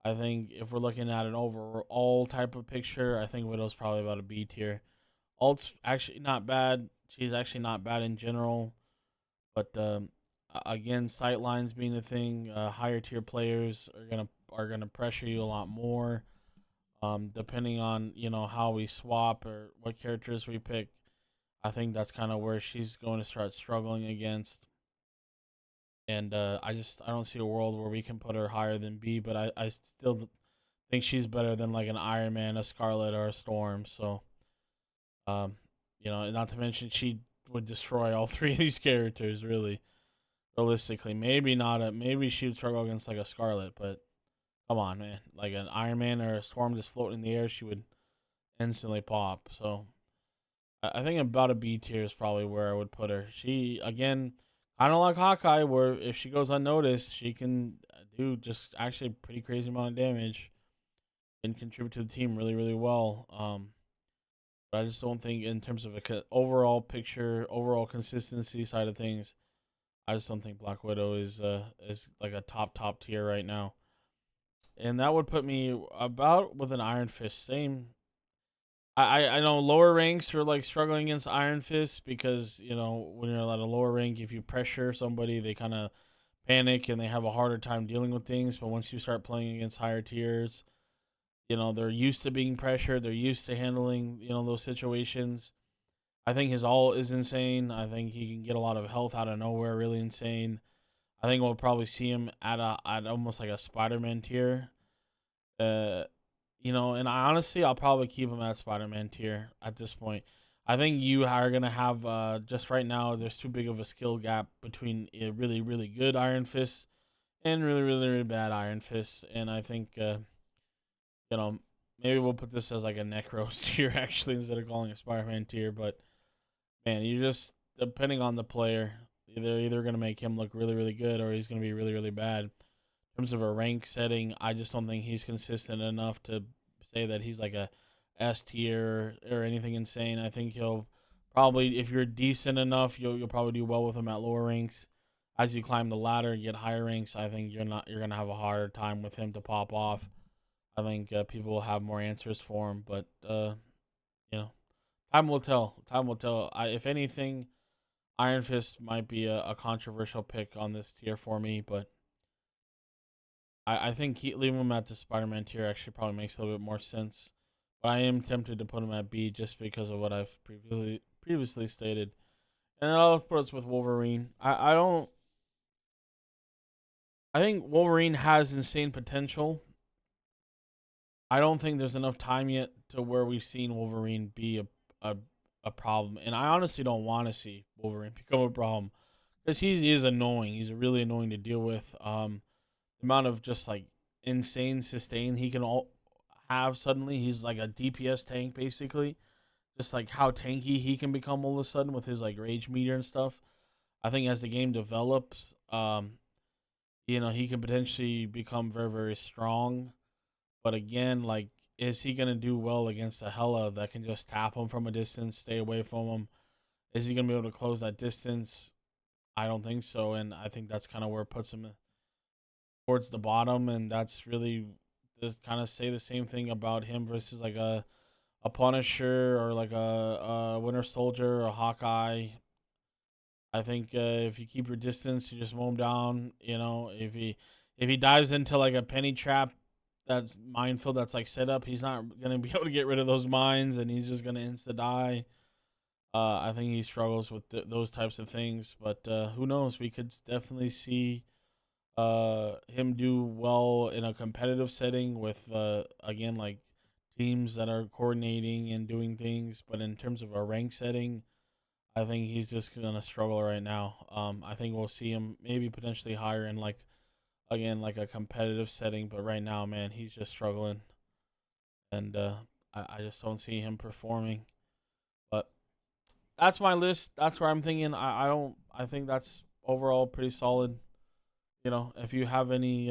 I think if we're looking at an overall type of picture, I think Widow's probably about a B tier. Ult's actually not bad. She's actually not bad in general, but again, sightlines being a thing, higher tier players are gonna pressure you a lot more. Depending on how we swap or what characters we pick, I think that's kind of where she's going to start struggling against. And I don't see a world where we can put her higher than B, but I still think she's better than like an Iron Man, a Scarlet, or a Storm. So, not to mention she would destroy all three of these characters. Really, realistically, maybe she would struggle against like a Scarlet, but come on, man, like an Iron Man or a Storm just floating in the air, she would instantly pop. So, I think about a B tier is probably where I would put her. She again. I don't like Hawkeye, where if she goes unnoticed, she can do just actually a pretty crazy amount of damage and contribute to the team really, really well. But I just don't think, in terms of a overall picture, overall consistency side of things, I just don't think Black Widow is like a top tier right now. And that would put me about with an Iron Fist. Same. I know lower ranks are like struggling against Iron Fist because when you're at a lower rank, if you pressure somebody, they kind of panic and they have a harder time dealing with things. But once you start playing against higher tiers, they're used to being pressured. They're used to handling those situations. I think his ult is insane. I think he can get a lot of health out of nowhere, really insane. I think we'll probably see him at almost like a Spider-Man tier. And I'll probably keep him at Spider-Man tier at this point. I think you are going to have, just right now, there's too big of a skill gap between a really, really good Iron Fist and really, really, really bad Iron Fist. And I think, maybe we'll put this as like a Necros tier, actually, instead of calling it Spider-Man tier. But, man, you just, depending on the player, They're either going to make him look really, really good or he's going to be really, really bad. In terms of a rank setting, I just don't think he's consistent enough to say that he's like a S tier or anything insane. I think he'll probably, if you're decent enough, you'll probably do well with him at lower ranks. As you climb the ladder and get higher ranks, I think you're gonna have a harder time with him to pop off. I think people will have more answers for him, but time will tell. Time will tell. If anything, Iron Fist might be a controversial pick on this tier for me, but I think leaving him at the Spider-Man tier actually probably makes a little bit more sense. But I am tempted to put him at B just because of what I've previously stated. And I'll put us with Wolverine. I think Wolverine has insane potential. I don't think there's enough time yet to where we've seen Wolverine be a problem. And I honestly don't want to see Wolverine become a problem. Because he is annoying. He's really annoying to deal with. The amount of just like insane sustain he can have suddenly. He's like a DPS tank basically. Just like how tanky he can become all of a sudden with his like rage meter and stuff. I think as the game develops, he can potentially become very, very strong. But again, like, is he going to do well against a Hela that can just tap him from a distance, stay away from him? Is he going to be able to close that distance? I don't think so. And I think that's kind of where it puts him towards the bottom. And that's really just kind of say the same thing about him versus like a Punisher or like a Winter Soldier or a Hawkeye. I think if you keep your distance, you just mow him down. If he dives into like a penny trap, that's minefield that's like set up, he's not gonna be able to get rid of those mines, and he's just gonna insta die. I think he struggles with those types of things, but who knows? We could definitely see him do well in a competitive setting with again like teams that are coordinating and doing things. But in terms of a rank setting, I think he's just gonna struggle right now. I think we'll see him maybe potentially higher in like a competitive setting, but right now, man, he's just struggling, and I just don't see him performing. But that's my list. That's where I'm thinking. I think that's overall pretty solid. If you have any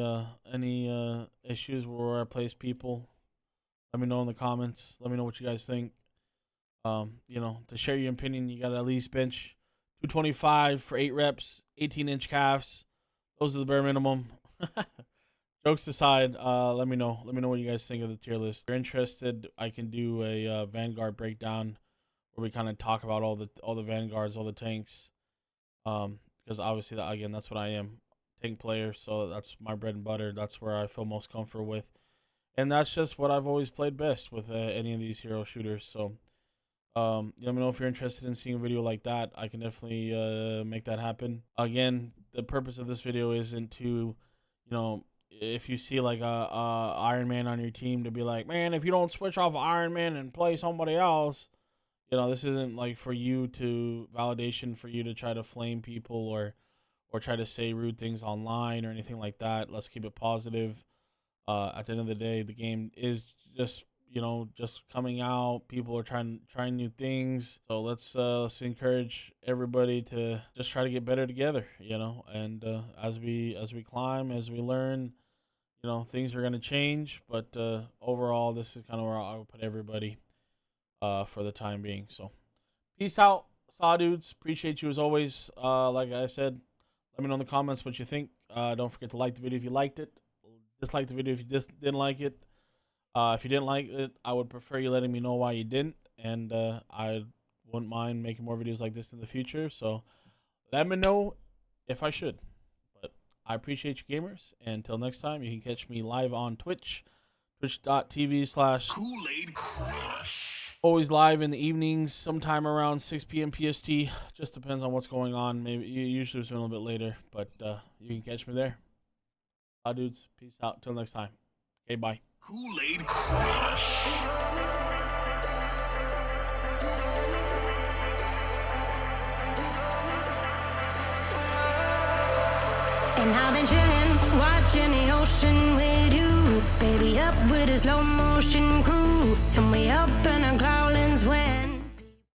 issues where I place people, let me know in the comments. Let me know what you guys think. To share your opinion, you got to at least bench 225 for 8 reps, 18-inch calves. Those are the bare minimum. Jokes aside, let me know what you guys think of the tier list. If you're interested, I can do a Vanguard breakdown where we kind of talk about all the Vanguards, all the tanks. Because obviously, that's what I am, tank player. So that's my bread and butter. That's where I feel most comfortable with, and that's just what I've always played best with any of these hero shooters. So let me know if you're interested in seeing a video like that. I can definitely make that happen. Again, the purpose of this video isn't to, if you see like a Iron Man on your team, to be like, man, if you don't switch off Iron Man and play somebody else, this isn't like for you to validation for you to try to flame people or try to say rude things online or anything like that. Let's keep it positive. At the end of the day, the game is just coming out. People are trying new things. So let's encourage everybody to just try to get better together, and as we climb, as we learn, things are going to change. But overall, this is kind of where I would put everybody for the time being. So peace out, Saw dudes. Appreciate you as always. Like I said, let me know in the comments what you think. Don't forget to like the video if you liked it. Dislike the video if you just didn't like it. If you didn't like it, I would prefer you letting me know why you didn't, and I wouldn't mind making more videos like this in the future. So let me know if I should. But I appreciate you, gamers, and until next time, you can catch me live on Twitch, Kool-Aid Crush. twitch.tv/always live in the evenings, sometime around 6 p.m. PST. Just depends on what's going on. Maybe usually it's been a little bit later, but you can catch me there. Bye, dudes. Peace out. Till next time. Okay, bye. Kool-Aid Crush. And I've been chillin', watching the ocean with you, baby, up with a slow motion cruise.